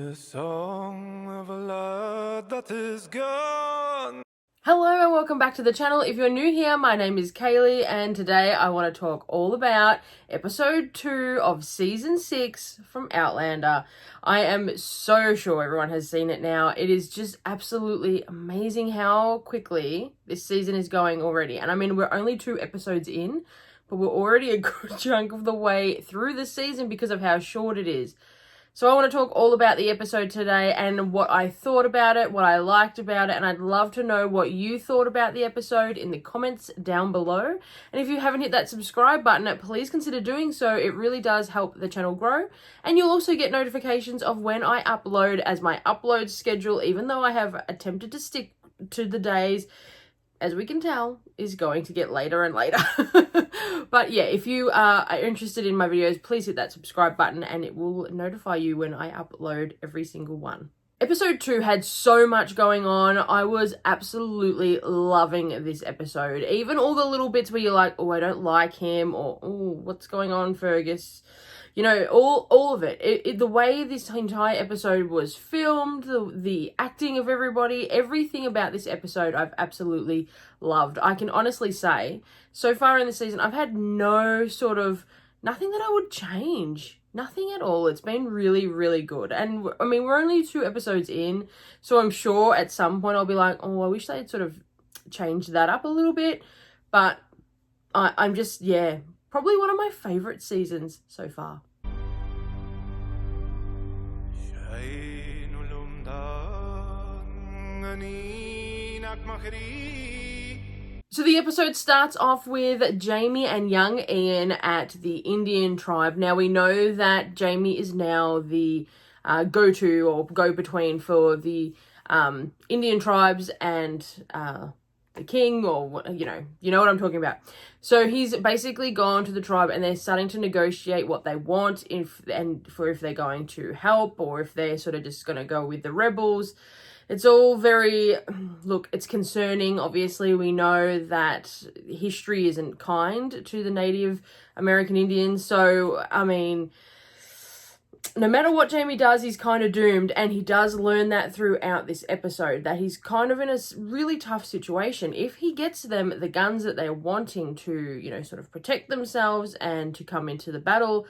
The song of a lad that is gone. Hello and welcome back to the channel. If you're new here, my name is Kaylee and today I want to talk all about episode 2 of season 6 from Outlander. I am so sure everyone has seen it now. It is just absolutely amazing how quickly this season is going already. And I mean, we're only 2 episodes in, but we're already a good chunk of the way through the season because of how short it is. So I want to talk all about the episode today and what I thought about it, what I liked about it, and I'd love to know what you thought about the episode in the comments down below. And if you haven't hit that subscribe button, please consider doing so. It really does help the channel grow. And you'll also get notifications of when I upload, as my upload schedule, even though I have attempted to stick to the days, as we can tell, is going to get later and later. But yeah, if you are interested in my videos, please hit that subscribe button and it will notify you when I upload every single one. Episode 2 had so much going on. I was absolutely loving this episode. Even all the little bits where you're like, oh, I don't like him, or oh, what's going on, Fergus? You know, all of it. The way this entire episode was filmed, the acting of everybody, everything about this episode I've absolutely loved. I can honestly say, so far in the season, I've had nothing that I would change. Nothing at all. It's been really, really good. And I mean, we're only 2 episodes in, so I'm sure at some point I'll be like, oh, I wish they'd sort of changed that up a little bit. But I'm just, yeah, probably one of my favorite seasons so far. So the episode starts off with Jamie and young Ian at the Indian tribe. Now we know that Jamie is now the go-to or go-between for the Indian tribes and the king, or you know what I'm talking about. So he's basically gone to the tribe and they're starting to negotiate what they want, if they're going to help or if they're sort of just going to go with the rebels. It's all very, look, it's concerning. Obviously, we know that history isn't kind to the Native American Indians. So, I mean, no matter what Jamie does, he's kind of doomed. And he does learn that throughout this episode, that he's kind of in a really tough situation. If he gets them the guns that they're wanting to, you know, sort of protect themselves and to come into the battle,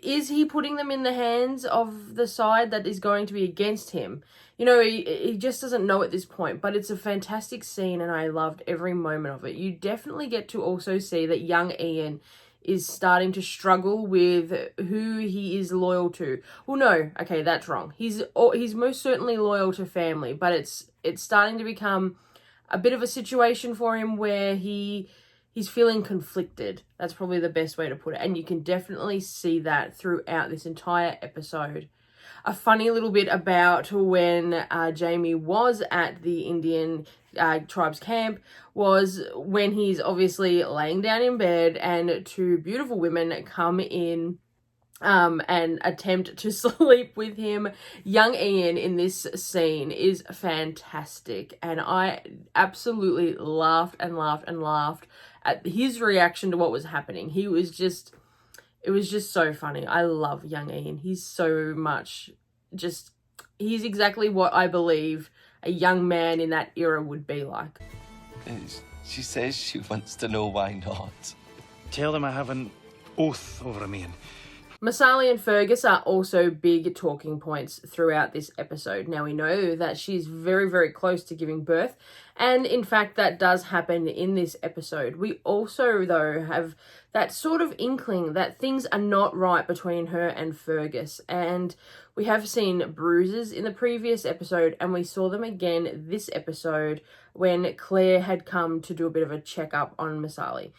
is he putting them in the hands of the side that is going to be against him? You know, he just doesn't know at this point, but it's a fantastic scene and I loved every moment of it. You definitely get to also see that young Ian is starting to struggle with who he is loyal to. Well, no, okay, that's wrong. He's most certainly loyal to family, but it's starting to become a bit of a situation for him where he's feeling conflicted. That's probably the best way to put it. And you can definitely see that throughout this entire episode. A funny little bit about when Jamie was at the Indian tribe's camp was when he's obviously laying down in bed and 2 beautiful women come in and attempt to sleep with him. Young Ian in this scene is fantastic. And I absolutely laughed and laughed and laughed at his reaction to what was happening. It was just so funny. I love young Ian. He's so much he's exactly what I believe a young man in that era would be like. She says she wants to know why not. Tell them I have an oath over him, Ian. Masali and Fergus are also big talking points throughout this episode. Now we know that she's very, very close to giving birth. And in fact, that does happen in this episode. We also, though, have that sort of inkling that things are not right between her and Fergus. And we have seen bruises in the previous episode, and we saw them again this episode when Claire had come to do a bit of a checkup on Masali.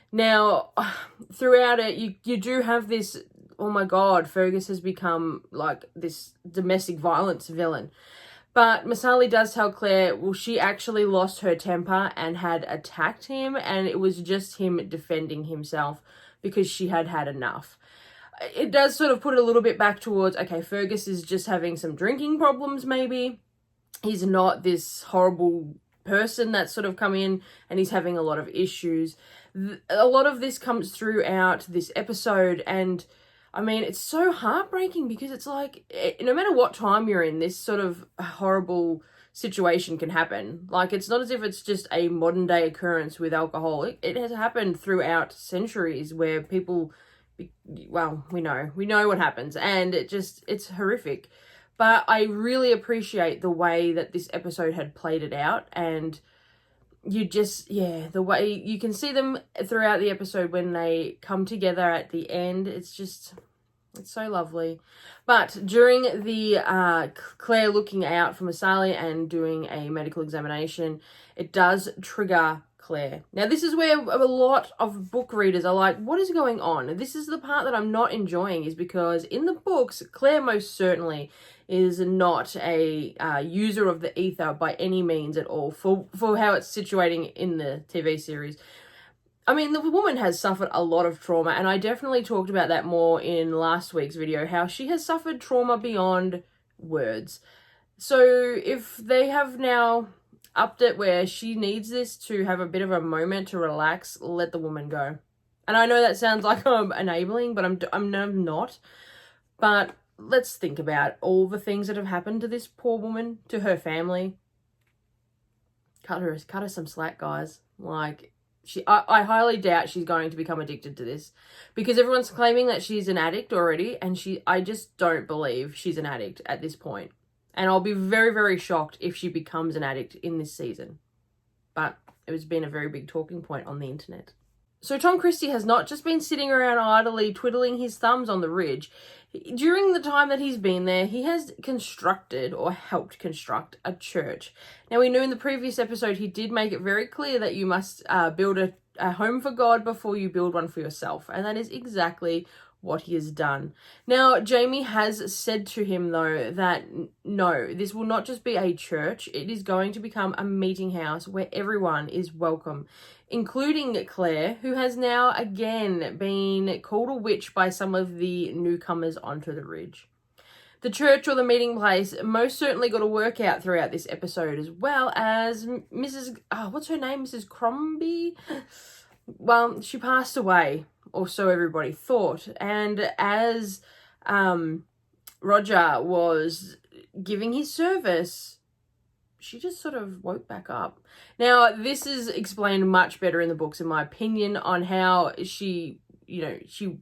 Now, throughout it, you do have this, oh my God, Fergus has become like this domestic violence villain. But Masali does tell Claire, well, she actually lost her temper and had attacked him, and it was just him defending himself because she had had enough. It does sort of put it a little bit back towards, okay, Fergus is just having some drinking problems maybe. He's not this horrible person that's sort of come in and he's having a lot of issues. A lot of this comes throughout this episode, and I mean, it's so heartbreaking because it's like, no matter what time you're in, this sort of horrible situation can happen. Like, it's not as if it's just a modern day occurrence with alcohol. It has happened throughout centuries where people, well, we know what happens, and it's horrific. But I really appreciate the way that this episode had played it out, and you just, yeah, the way you can see them throughout the episode when they come together at the end, it's so lovely. But during the Claire looking out for Masali and doing a medical examination, it does trigger Claire. Now, this is where a lot of book readers are like, what is going on? This is the part that I'm not enjoying, is because in the books, Claire most certainly is not a user of the ether by any means at all for how it's situating in the TV series. I mean, the woman has suffered a lot of trauma, and I definitely talked about that more in last week's video, how she has suffered trauma beyond words. So if they have now upped it where she needs this to have a bit of a moment to relax, let the woman go. And I know that sounds like I'm enabling, but I'm not. But let's think about all the things that have happened to this poor woman, to her family. Cut her some slack, guys. Like, I highly doubt she's going to become addicted to this, because everyone's claiming that she's an addict already, and I just don't believe she's an addict at this point. And I'll be very, very shocked if she becomes an addict in this season. But it has been a very big talking point on the internet. So Tom Christie has not just been sitting around idly twiddling his thumbs on the ridge. During the time that he's been there, he has constructed, or helped construct, a church. Now, we knew in the previous episode he did make it very clear that you must build a home for God before you build one for yourself. And that is exactly what he has done. Now, Jamie has said to him, though, that no, this will not just be a church. It is going to become a meeting house where everyone is welcome, including Claire, who has now again been called a witch by some of the newcomers onto the ridge. The church, or the meeting place, most certainly got a workout throughout this episode, as well as Mrs. What's her name? Mrs. Crombie? Well, she passed away, or so everybody thought. And as Roger was giving his service, she just sort of woke back up. Now, this is explained much better in the books, in my opinion, on how she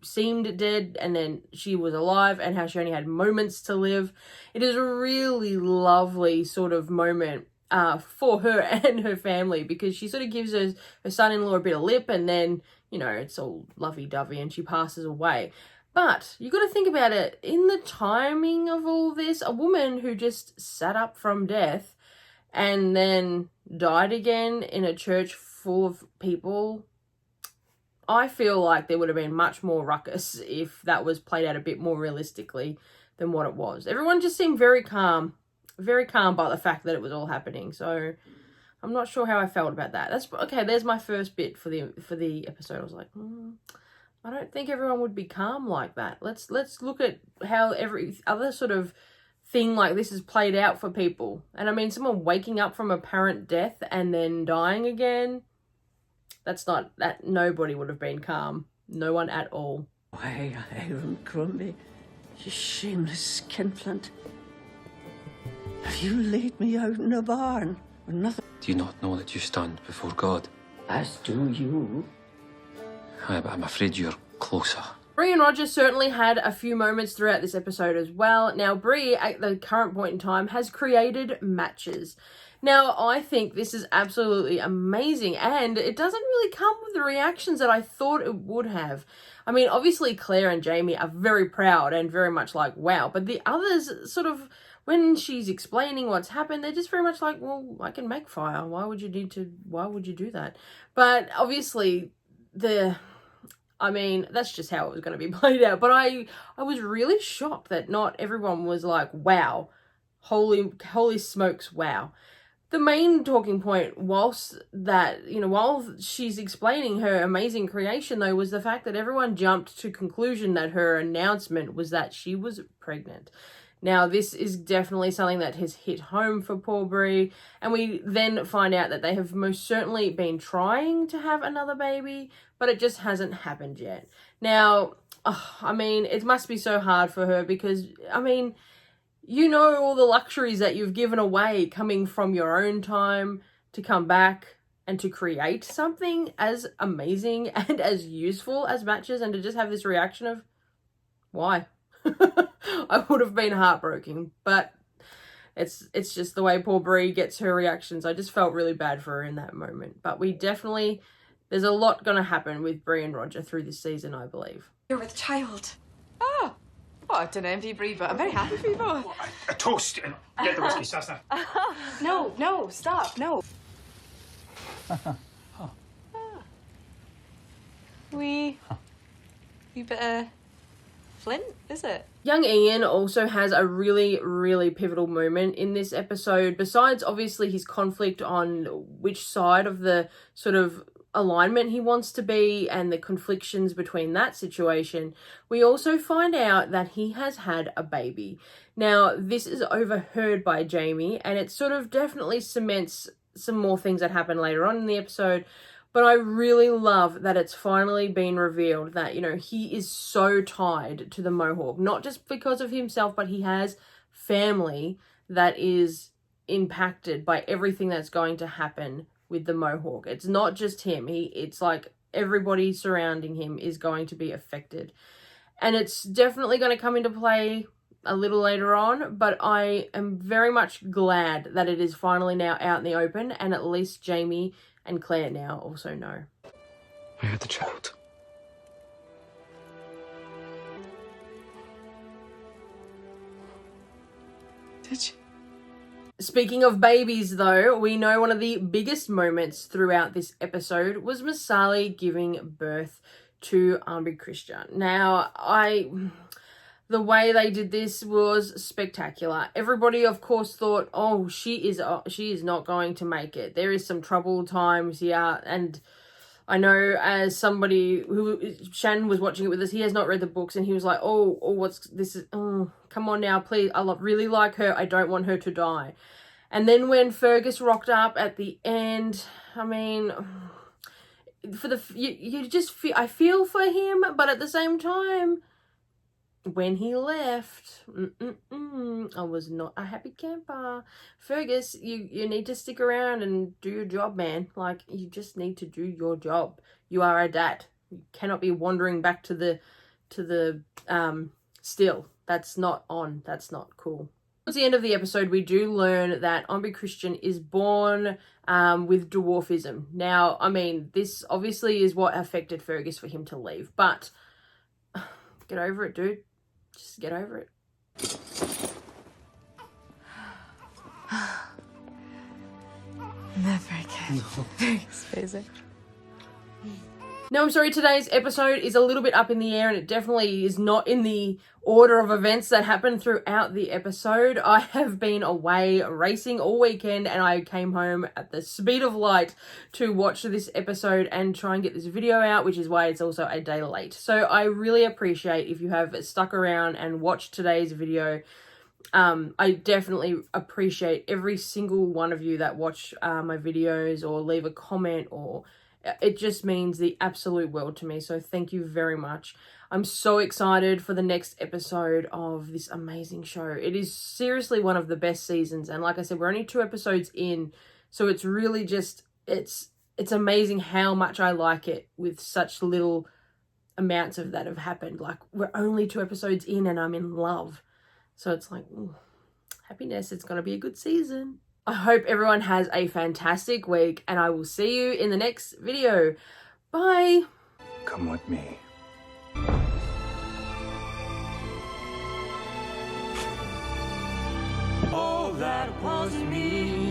seemed dead and then she was alive, and how she only had moments to live. It is a really lovely sort of moment for her and her family, because she sort of gives her son-in-law a bit of lip, and then, it's all lovey-dovey and she passes away. But you got to think about it, in the timing of all this, a woman who just sat up from death and then died again in a church full of people, I feel like there would have been much more ruckus if that was played out a bit more realistically than what it was. Everyone just seemed very calm by the fact that it was all happening. So I'm not sure how I felt about that. That's okay. There's my first bit for the episode. I was like, I don't think everyone would be calm like that. Let's look at how every other sort of thing like this is played out for people. And I mean, someone waking up from apparent death and then dying again, nobody would have been calm. No one at all. Why, Aaron Crombie, you shameless skinflint. Have you laid me out in a barn with nothing? Do you not know that you stand before God? As do you. Aye, but I'm afraid you're closer. Brie and Roger certainly had a few moments throughout this episode as well. Now, Brie, at the current point in time, has created matches. Now, I think this is absolutely amazing, and it doesn't really come with the reactions that I thought it would have. I mean, obviously, Claire and Jamie are very proud and very much like, wow, but the others sort of, when she's explaining what's happened, they're just very much like, well, I can make fire. Why would you do that? But obviously, that's just how it was going to be played out. But I was really shocked that not everyone was like, wow, holy smokes, wow. The main talking point while she's explaining her amazing creation, though, was the fact that everyone jumped to conclusion that her announcement was that she was pregnant. Now, this is definitely something that has hit home for poor Brie, and we then find out that they have most certainly been trying to have another baby, but it just hasn't happened yet. Now, I mean, it must be so hard for her because, I mean, you know all the luxuries that you've given away coming from your own time to come back and to create something as amazing and as useful as matches, and to just have this reaction of, why? I would have been heartbroken, but it's just the way poor Brie gets her reactions. I just felt really bad for her in that moment. But there's a lot going to happen with Brie and Roger through this season, I believe. You're with child. Oh, I don't envy Brie, but I'm very happy for you both. A toast. Get the whiskey, Sasna. No, stop, no. Wee bit of Flint, is it? Young Ian also has a really, really pivotal moment in this episode. Besides, obviously, his conflict on which side of the sort of alignment he wants to be and the conflictions between that situation, we also find out that he has had a baby. Now, this is overheard by Jamie, and it sort of definitely cements some more things that happen later on in the episode. But I really love that it's finally been revealed that, you know, he is so tied to the Mohawk, not just because of himself, but he has family that is impacted by everything that's going to happen with the Mohawk. It's not just him. It's like everybody surrounding him is going to be affected. And it's definitely going to come into play a little later on, but I am very much glad that it is finally now out in the open, and at least Jamie and Claire now also know. I had the child. Did you? Speaking of babies, though, we know one of the biggest moments throughout this episode was Masali giving birth to Brie Christian. Now, the way they did this was spectacular. Everybody, of course, thought, oh, she is not going to make it. There is some troubled times here. And I know as somebody who, Shannon was watching it with us, he has not read the books, and he was like, oh, what's this? Oh, come on now, please. I really like her. I don't want her to die. And then when Fergus rocked up at the end, I mean, you just feel, I feel for him, but at the same time, when he left, I was not a happy camper. Fergus, you need to stick around and do your job, man. Like, you just need to do your job. You are a dad. You cannot be wandering back to the still. That's not on. That's not cool. Towards the end of the episode, we do learn that Brie Christian is born with dwarfism. Now, I mean, this obviously is what affected Fergus for him to leave, but get over it, dude. Just get over it. Never again. Very basic. Now, I'm sorry, today's episode is a little bit up in the air, and it definitely is not in the order of events that happened throughout the episode. I have been away racing all weekend, and I came home at the speed of light to watch this episode and try and get this video out, which is why it's also a day late. So I really appreciate if you have stuck around and watched today's video. I definitely appreciate every single one of you that watch my videos or leave a comment, or it just means the absolute world to me. So thank you very much. I'm so excited for the next episode of this amazing show. It is seriously one of the best seasons. And like I said, we're only 2 episodes in. So it's really just, it's amazing how much I like it with such little amounts of that have happened. Like, we're only 2 episodes in and I'm in love. So it's like, ooh, happiness. It's going to be a good season. I hope everyone has a fantastic week, and I will see you in the next video. Bye. Come with me. All that was me.